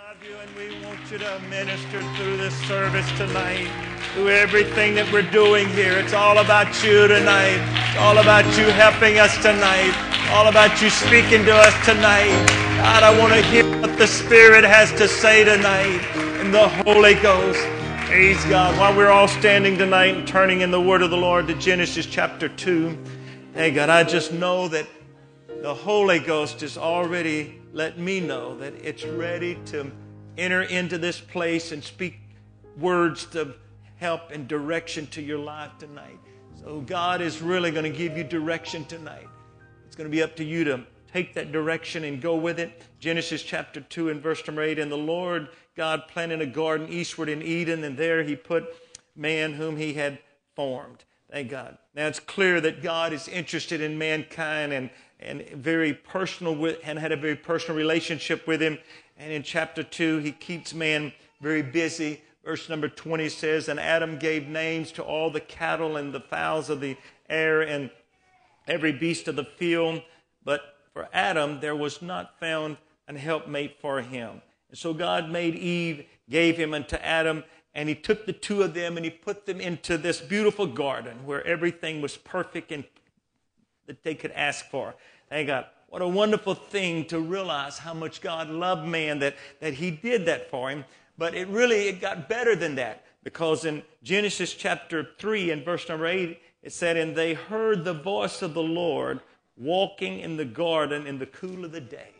love you, and we want you to minister through this service tonight, through everything that we're doing here. It's all about you tonight. It's all about you helping us tonight. All about you speaking to us tonight. God, I want to hear what the Spirit has to say tonight in the Holy Ghost. Praise God. While we're all standing tonight and turning in the Word of the Lord to Genesis chapter 2, hey God, I just know that the Holy Ghost has already let me know that it's ready to enter into this place and speak words to help and direction to your life tonight. So God is really going to give you direction tonight. It's going to be up to you to take that direction and go with it. Genesis chapter 2 and verse number 8. And the Lord God planted a garden eastward in Eden, and there he put man whom he had formed. Thank God. Now it's clear that God is interested in mankind and very personal with, and had a very personal relationship with him. And in chapter 2, he keeps man very busy. Verse number 20 says, and Adam gave names to all the cattle and the fowls of the air and every beast of the field. But for Adam, there was not found an helpmate for him. And so God made Eve, gave him unto Adam, and he took the two of them and he put them into this beautiful garden where everything was perfect and that they could ask for. Thank God. What a wonderful thing to realize how much God loved man, that he did that for him. But it got better than that, because in Genesis chapter 3 and verse number 8, it said, and they heard the voice of the Lord walking in the garden in the cool of the day.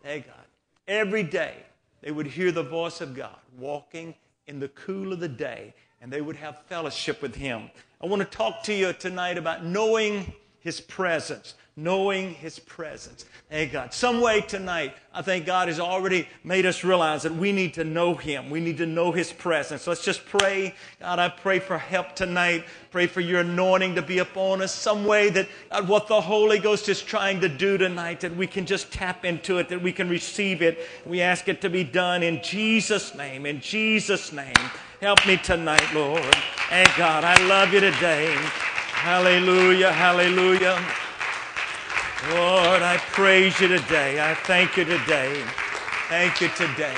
Thank God. Every day they would hear the voice of God walking in the cool of the day, and they would have fellowship with him. I want to talk to you tonight about knowing his presence. Knowing his presence. Thank God. Some way tonight, I think God has already made us realize that we need to know him. We need to know his presence. Let's just pray. God, I pray for help tonight. Pray for your anointing to be upon us. Some way that what the Holy Ghost is trying to do tonight, that we can just tap into it, that we can receive it. We ask it to be done in Jesus' name. In Jesus' name. Help me tonight, Lord. Thank God. I love you today. Hallelujah. Hallelujah. Lord, I praise you today. I thank you today. Thank you today.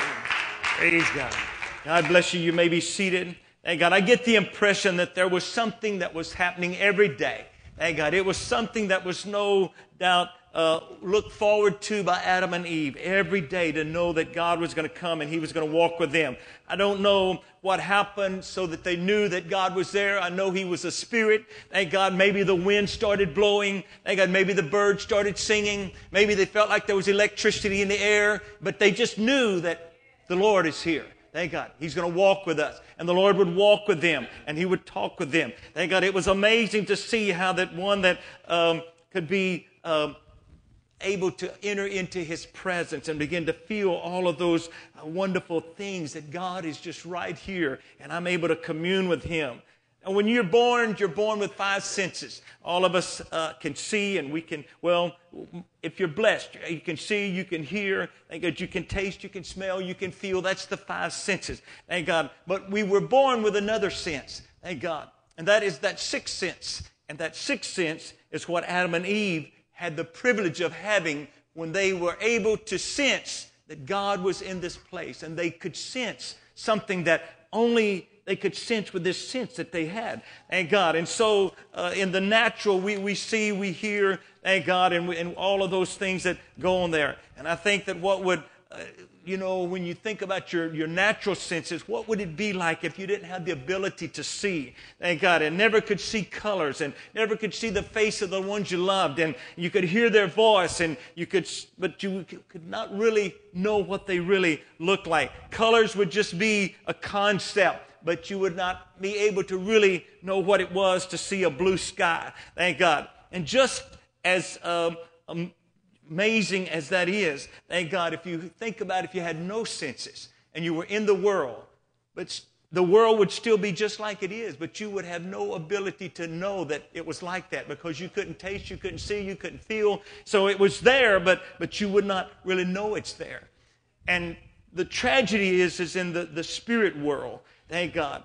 Praise God. God bless you. You may be seated. Thank God. I get the impression that there was something that was happening every day. Thank God. It was something that was no doubt looked forward to by Adam and Eve every day, to know that God was going to come and he was going to walk with them. I don't know what happened so that they knew that God was there. I know he was a spirit. Thank God, maybe the wind started blowing. Thank God, maybe the birds started singing. Maybe they felt like there was electricity in the air, but they just knew that the Lord is here. Thank God. He's going to walk with us. And the Lord would walk with them, and he would talk with them. Thank God. It was amazing to see how that one that could be able to enter into his presence and begin to feel all of those wonderful things, that God is just right here, and I'm able to commune with him. And when you're born with five senses. All of us can see, and we can, well, if you're blessed, you can see, you can hear, thank God, you can taste, you can smell, you can feel. That's the five senses, thank God. But we were born with another sense, thank God, and that is that sixth sense. And that sixth sense is what Adam and Eve had the privilege of having when they were able to sense that God was in this place, and they could sense something that only they could sense with this sense that they had. Thank God. And so in the natural, we see, we hear, thank God, and all of those things that go on there. And I think that what would, when you think about your natural senses, what would it be like if you didn't have the ability to see? Thank God. And never could see colors, and never could see the face of the ones you loved, and you could hear their voice, but you could not really know what they really looked like. Colors would just be a concept, but you would not be able to really know what it was to see a blue sky. Thank God. And just as amazing as that is, thank God, if you think about if you had no senses and you were in the world, but the world would still be just like it is, but you would have no ability to know that it was like that, because you couldn't taste, you couldn't see, you couldn't feel. So it was there, but you would not really know it's there. And the tragedy is in the spirit world. Thank God.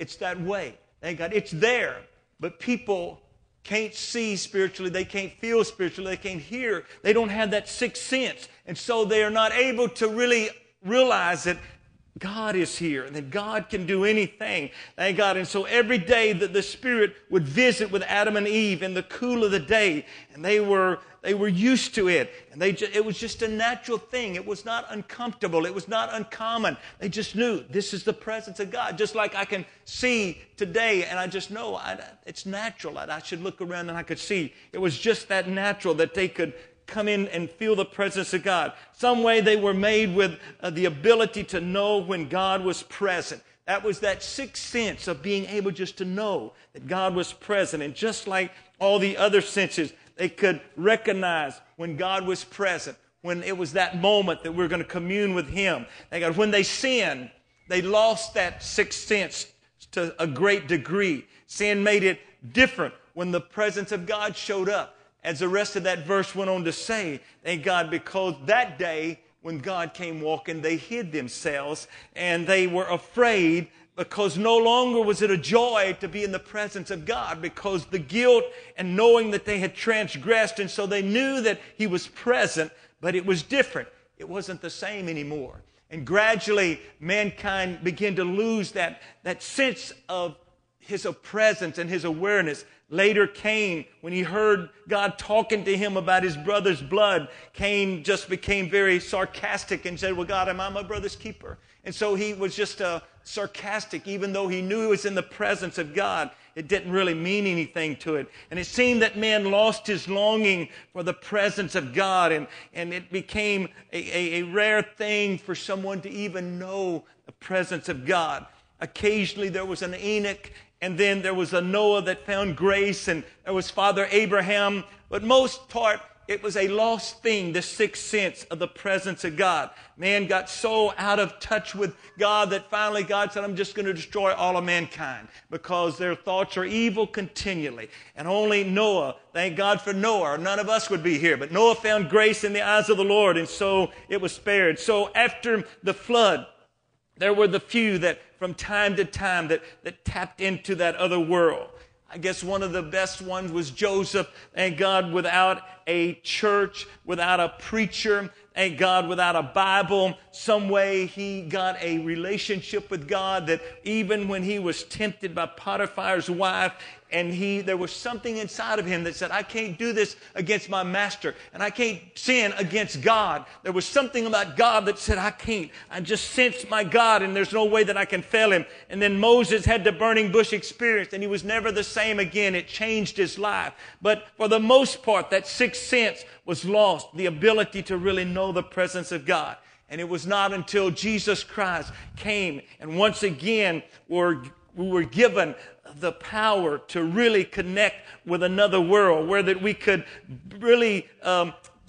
It's that way. Thank God. It's there, but people can't see spiritually, they can't feel spiritually, they can't hear, they don't have that sixth sense. And so they are not able to really realize that God is here and that God can do anything. Thank God. And so every day that the Spirit would visit with Adam and Eve in the cool of the day, and they were used to it. And it was just a natural thing. It was not uncomfortable. It was not uncommon. They just knew this is the presence of God. Just like I can see today, and I just know it's natural. I should look around and I could see. It was just that natural that they could come in and feel the presence of God. Some way they were made with the ability to know when God was present. That was that sixth sense of being able just to know that God was present. And just like all the other senses, they could recognize when God was present, when it was that moment that we're going to commune with Him. When they sinned, they lost that sixth sense to a great degree. Sin made it different when the presence of God showed up. As the rest of that verse went on to say, thank God, because that day when God came walking, they hid themselves and they were afraid, because no longer was it a joy to be in the presence of God, because the guilt and knowing that they had transgressed, and so they knew that He was present, but it was different. It wasn't the same anymore. And gradually, mankind began to lose that sense of His presence and His awareness. Later, Cain, when he heard God talking to him about his brother's blood, Cain just became very sarcastic and said, well, God, am I my brother's keeper? And so he was just sarcastic, even though he knew he was in the presence of God. It didn't really mean anything to it. And it seemed that man lost his longing for the presence of God, and it became a rare thing for someone to even know the presence of God. Occasionally there was an Enoch, and then there was a Noah that found grace, and there was Father Abraham. But most part, it was a lost thing, the sixth sense of the presence of God. Man got so out of touch with God that finally God said, I'm just going to destroy all of mankind, because their thoughts are evil continually. And only Noah, thank God for Noah, or none of us would be here, but Noah found grace in the eyes of the Lord, and so it was spared. So after the flood, there were the few that from time to time that tapped into that other world. I guess one of the best ones was Joseph, and God, without a church, without a preacher, and God, without a Bible, some way he got a relationship with God, that even when he was tempted by Potiphar's wife, and there was something inside of him that said, I can't do this against my master, and I can't sin against God. There was something about God that said, I can't. I just sense my God, and there's no way that I can fail Him. And then Moses had the burning bush experience, and he was never the same again. It changed his life. But for the most part, that sixth sense was lost, the ability to really know the presence of God. And it was not until Jesus Christ came, and once again we were given the power to really connect with another world, where that we could really,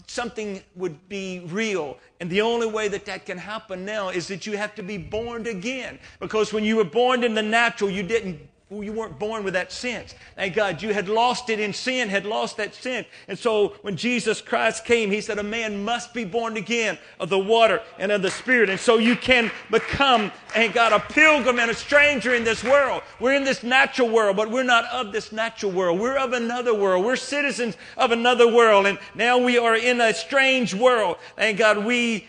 something would be real. And the only way that can happen now is that you have to be born again. Because when you were born in the natural, you weren't born with that sense. Thank God, you had lost it in sin, had lost that sense. And so when Jesus Christ came, He said a man must be born again of the water and of the Spirit. And so you can become, thank God, a pilgrim and a stranger in this world. We're in this natural world, but we're not of this natural world. We're of another world. We're citizens of another world. And now we are in a strange world. Thank God, we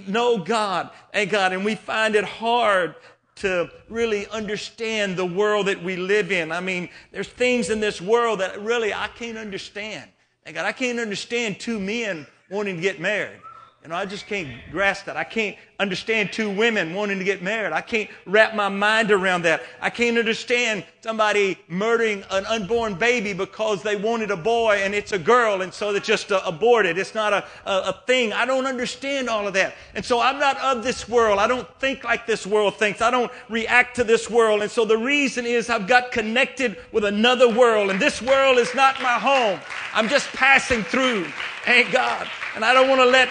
know God, thank God, and we find it hard to really understand the world that we live in. I mean, there's things in this world that really I can't understand. Thank God, I can't understand two men wanting to get married. I just can't grasp that. I can't understand two women wanting to get married. I can't wrap my mind around that. I can't understand somebody murdering an unborn baby because they wanted a boy and it's a girl, and so they just aborted. It's not a thing. I don't understand all of that. And so I'm not of this world. I don't think like this world thinks. I don't react to this world. And so the reason is I've got connected with another world, and this world is not my home. I'm just passing through. Thank God. And I don't want to let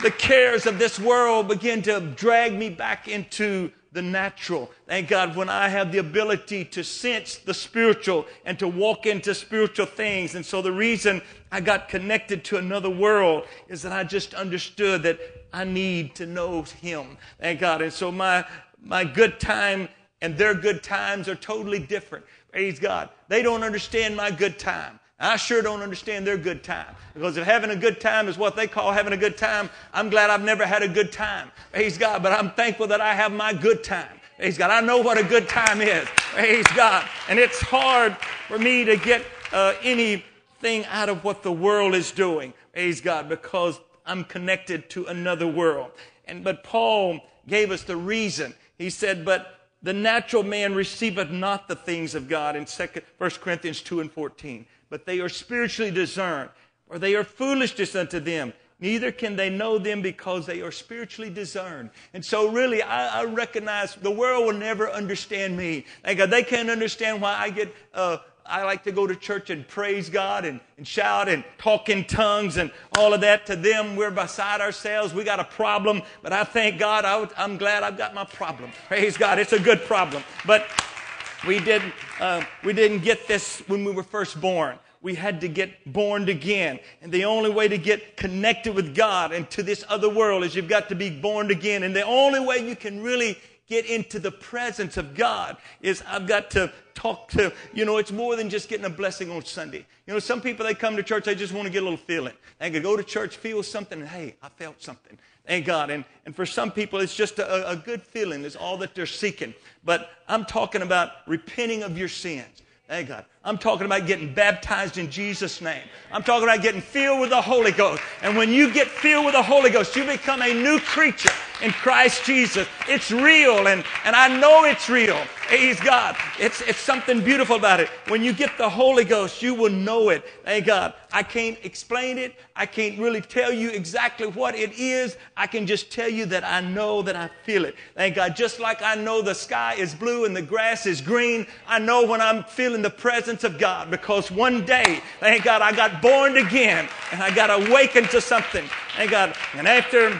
the cares of this world begin to drag me back into the natural. Thank God, when I have the ability to sense the spiritual and to walk into spiritual things. And so the reason I got connected to another world is that I just understood that I need to know Him. Thank God. And so my good time and their good times are totally different. Praise God. They don't understand my good time. I sure don't understand their good time. Because if having a good time is what they call having a good time, I'm glad I've never had a good time. Praise God. But I'm thankful that I have my good time. Praise God. I know what a good time is. Praise God. And it's hard for me to get anything out of what the world is doing. Praise God. Because I'm connected to another world. But Paul gave us the reason. He said, but the natural man receiveth not the things of God in 1 Corinthians 2:14. But they are spiritually discerned, or they are foolishness unto them. Neither can they know them because they are spiritually discerned. And so really, I recognize the world will never understand me. Thank God, they can't understand why I like to go to church and praise God and shout and talk in tongues and all of that. To them, we're beside ourselves. We got a problem. But I thank God, I'm glad I've got my problem. Praise God, it's a good problem. But we didn't get this when we were first born. We had to get born again. And the only way to get connected with God and to this other world is you've got to be born again. And the only way you can really get into the presence of God is I've got to talk to, it's more than just getting a blessing on Sunday. Some people, they come to church, they just want to get a little feeling. They can go to church, feel something, and hey, I felt something. Thank God. And for some people, it's just a good feeling is all that they're seeking. But I'm talking about repenting of your sins. Thank God. I'm talking about getting baptized in Jesus' name. I'm talking about getting filled with the Holy Ghost. And when you get filled with the Holy Ghost, you become a new creature in Christ Jesus. It's real, and I know it's real. Praise God. It's something beautiful about it. When you get the Holy Ghost, you will know it. Thank God. I can't explain it. I can't really tell you exactly what it is. I can just tell you that I know that I feel it. Thank God. Just like I know the sky is blue and the grass is green, I know when I'm feeling the presence of God, because one day, thank God, I got born again and I got awakened to something. Thank God. And after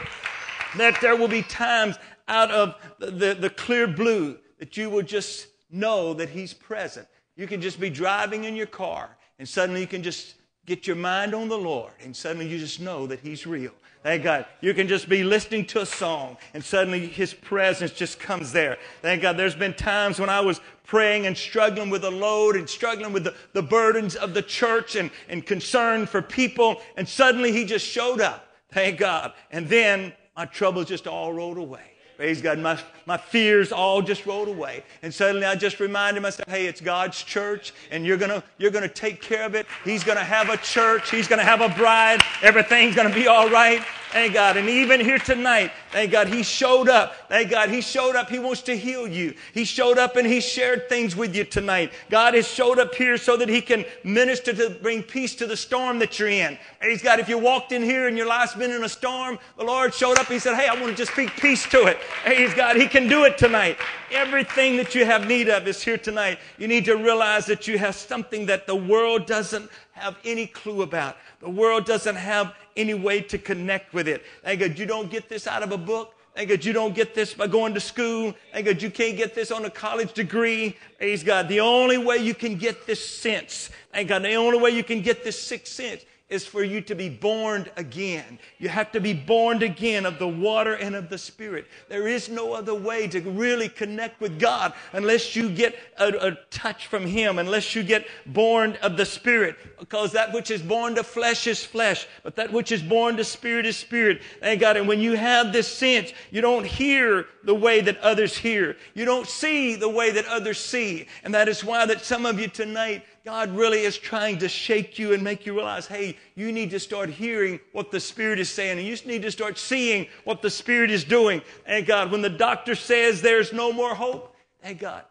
that, there will be times out of the clear blue that you will just know that He's present. You can just be driving in your car and suddenly you can just get your mind on the Lord and suddenly you just know that He's real. Thank God. You can just be listening to a song and suddenly His presence just comes there. Thank God. There's been times when I was praying and struggling with the load and struggling with the burdens of the church and concern for people, and suddenly He just showed up. Thank God. And then my troubles just all rolled away. Praise God. My fears all just rolled away. And suddenly I just reminded myself, hey, it's God's church, and you're gonna take care of it. He's going to have a church. He's going to have a bride. Everything's going to be all right. Thank God. And even here tonight, thank God, He showed up. Thank God, He showed up. He wants to heal you. He showed up and He shared things with you tonight. God has showed up here so that He can minister to bring peace to the storm that you're in. Praise God. If you walked in here and your life's been in a storm, the Lord showed up. He said, hey, I want to just speak peace to it. Praise God. He can do it tonight. Everything that you have need of is here tonight. You need to realize that you have something that the world doesn't have any clue about. The world doesn't have any way to connect with it. Thank God, you don't get this out of a book. Thank God, you don't get this by going to school. Thank God, you can't get this on a college degree. Praise God. The only way you can get this sense, thank God, the only way you can get this sixth sense is for you to be born again. You have to be born again of the water and of the Spirit. There is no other way to really connect with God unless you get a touch from Him, unless you get born of the Spirit. Because that which is born to flesh is flesh, but that which is born to Spirit is spirit. Thank God. And when you have this sense, you don't hear the way that others hear. You don't see the way that others see. And that is why that some of you tonight, God really is trying to shake you and make you realize, hey, you need to start hearing what the Spirit is saying. And you need to start seeing what the Spirit is doing. Thank God. When the doctor says there's no more hope, thank God.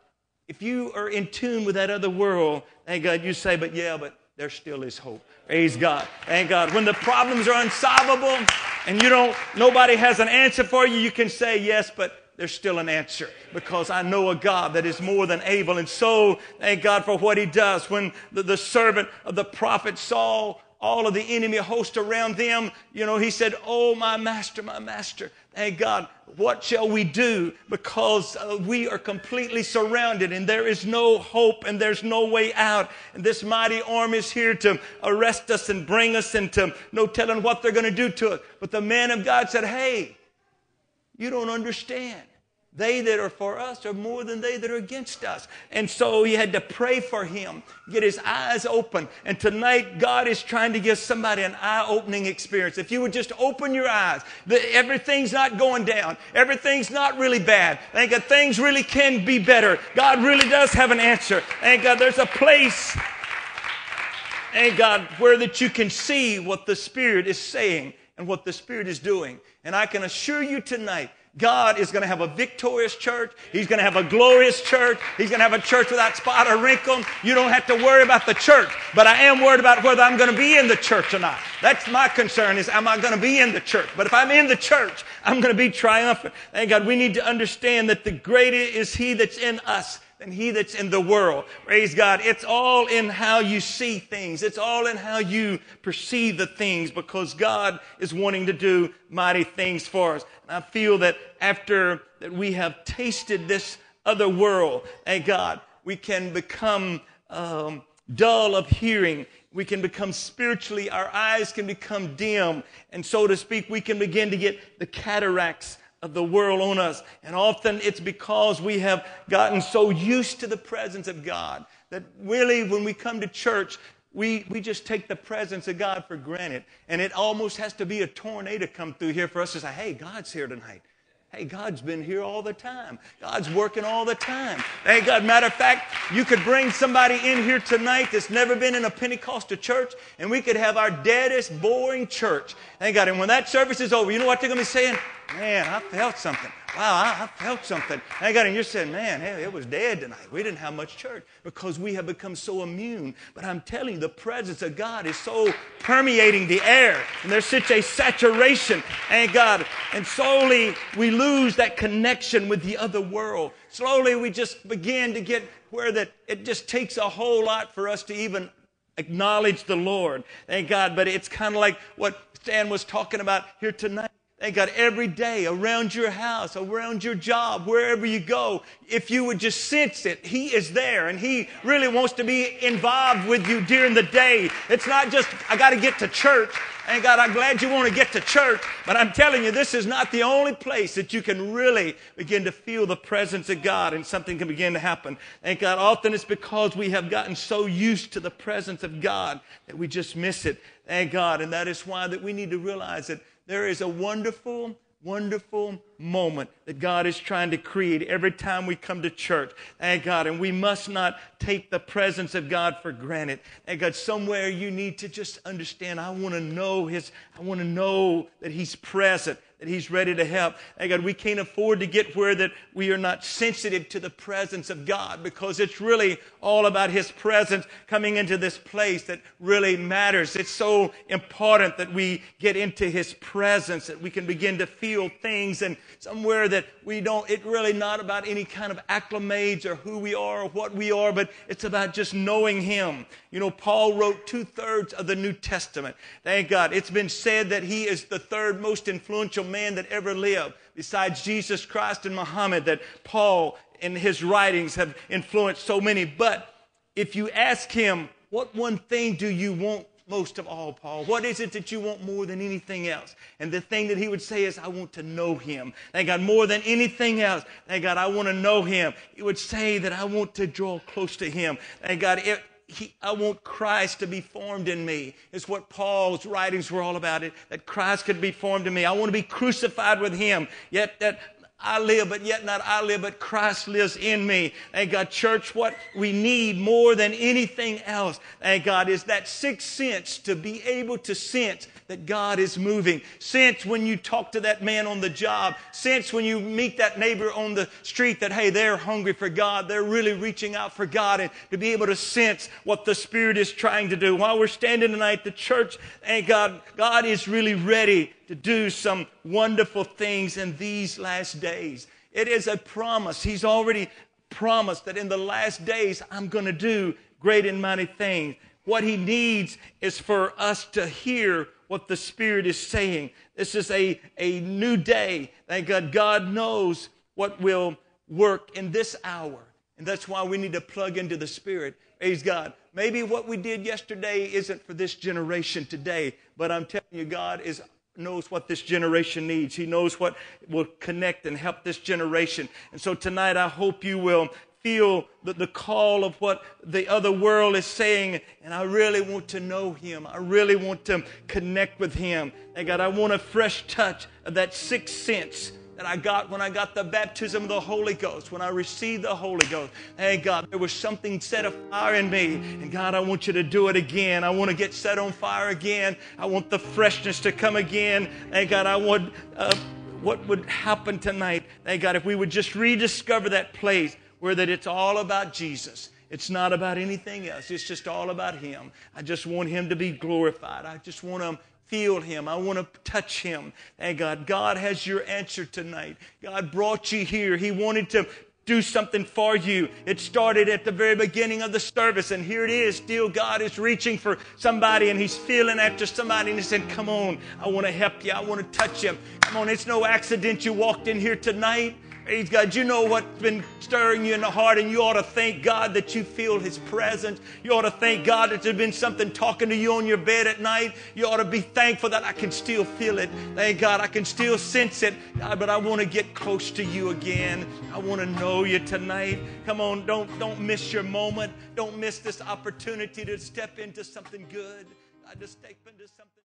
If you are in tune with that other world, thank God, you say, but there still is hope. Praise God. Thank God. When the problems are unsolvable and nobody has an answer for you, you can say, yes, but there's still an answer, because I know a God that is more than able. And so, thank God for what He does. When the servant of the prophet saw all of the enemy host around them, he said, oh, my master, thank God, what shall we do? Because we are completely surrounded and there is no hope and there's no way out. And this mighty army is here to arrest us and bring us into no telling what they're going to do to us. But the man of God said, hey, you don't understand. they that are for us are more than they that are against us. And so he had to pray for him, get his eyes open. And tonight, God is trying to give somebody an eye-opening experience. If you would just open your eyes, everything's not going down. Everything's not really bad. Thank God, things really can be better. God really does have an answer. Thank God, there's a place, thank God, where that you can see what the Spirit is saying and what the Spirit is doing. And I can assure you tonight, God is going to have a victorious church. He's going to have a glorious church. He's going to have a church without spot or wrinkle. You don't have to worry about the church. But I am worried about whether I'm going to be in the church or not. That's my concern, is am I going to be in the church? But if I'm in the church, I'm going to be triumphant. Thank God, we need to understand that the greater is He that's in us than he that's in the world. Praise God. It's all in how you see things. It's all in how you perceive the things, because God is wanting to do mighty things for us. And I feel that after that we have tasted this other world, thank God, we can become dull of hearing. We can become spiritually, our eyes can become dim. And so to speak, we can begin to get the cataracts of the world on us. And often it's because we have gotten so used to the presence of God that really when we come to church, we just take the presence of God for granted. And it almost has to be a tornado come through here for us to say, hey, God's here tonight. Hey, God's been here all the time. God's working all the time. Hey, God, matter of fact, you could bring somebody in here tonight that's never been in a Pentecostal church, and we could have our deadest, boring church. Thank God. And when that service is over, you know what they're going to be saying? Man, I felt something. Wow, I felt something. Thank God. And you're saying, man, hey, it was dead tonight. We didn't have much church because we have become so immune. But I'm telling you, the presence of God is so permeating the air. And there's such a saturation. Thank God. And slowly we lose that connection with the other world. Slowly we just begin to get where that it just takes a whole lot for us to even acknowledge the Lord. Thank God. But it's kind of like what Stan was talking about here tonight. Thank God, every day around your house, around your job, wherever you go, if you would just sense it, He is there, and He really wants to be involved with you during the day. It's not just, I got to get to church. Thank God, I'm glad you want to get to church, but I'm telling you, this is not the only place that you can really begin to feel the presence of God and something can begin to happen. Thank God, often it's because we have gotten so used to the presence of God that we just miss it. Thank God, and that is why that we need to realize that there is a wonderful, wonderful moment that God is trying to create every time we come to church. Thank God. And we must not take the presence of God for granted. Thank God, somewhere you need to just understand, I want to know that He's present, that He's ready to help. Thank God, we can't afford to get where that we are not sensitive to the presence of God, because it's really all about His presence coming into this place that really matters. It's so important that we get into His presence, that we can begin to feel things, and somewhere that we don't, it's really not about any kind of acclimates or who we are or what we are, but it's about just knowing Him. You know, Paul wrote 2/3 of the New Testament. Thank God. It's been said that he is the third most influential man that ever lived, besides Jesus Christ and Muhammad, that Paul in his writings have influenced so many. But if you ask him, what one thing do you want most of all, Paul? What is it that you want more than anything else? And the thing that he would say is, I want to know Him. Thank God, more than anything else. Thank God, I want to know Him. He would say that I want to draw close to Him. Thank God, I want Christ to be formed in me. It's what Paul's writings were all about, that Christ could be formed in me. I want to be crucified with Him, yet that I live, but yet not I live, but Christ lives in me. Thank God, church, what we need more than anything else, thank God, is that sixth sense to be able to sense that God is moving. Sense when you talk to that man on the job. Sense when you meet that neighbor on the street that, hey, they're hungry for God. They're really reaching out for God, and to be able to sense what the Spirit is trying to do. While we're standing tonight, the church, thank God, God is really ready to do some wonderful things in these last days. It is a promise. He's already promised that in the last days, I'm going to do great and mighty things. What He needs is for us to hear what the Spirit is saying. This is a new day. Thank God, God knows what will work in this hour. And that's why we need to plug into the Spirit. Praise God. Maybe what we did yesterday isn't for this generation today, but I'm telling you, God is knows what this generation needs. He knows what will connect and help this generation. And so tonight I hope you will feel the call of what the other world is saying, and I really want to know Him. I really want to connect with Him. And God, I want a fresh touch of that sixth sense that I got when I got the baptism of the Holy Ghost, when I received the Holy Ghost. Hey, God, there was something set afire in me. And God, I want you to do it again. I want to get set on fire again. I want the freshness to come again. Hey, God, I want what would happen tonight, hey, God, if we would just rediscover that place where that it's all about Jesus. It's not about anything else. It's just all about Him. I just want Him to be glorified. I just want to feel Him. I want to touch Him. Thank God. God has your answer tonight. God brought you here. He wanted to do something for you. It started at the very beginning of the service, and here it is. Still, God is reaching for somebody, and He's feeling after somebody, and He said, come on, I want to help you. I want to touch you. Come on, it's no accident you walked in here tonight. Praise God. You know what's been stirring you in the heart, and you ought to thank God that you feel His presence. You ought to thank God that there's been something talking to you on your bed at night. You ought to be thankful that I can still feel it. Thank God I can still sense it. God, but I want to get close to you again. I want to know you tonight. Come on, don't miss your moment. Don't miss this opportunity to step into something good. Just step into something.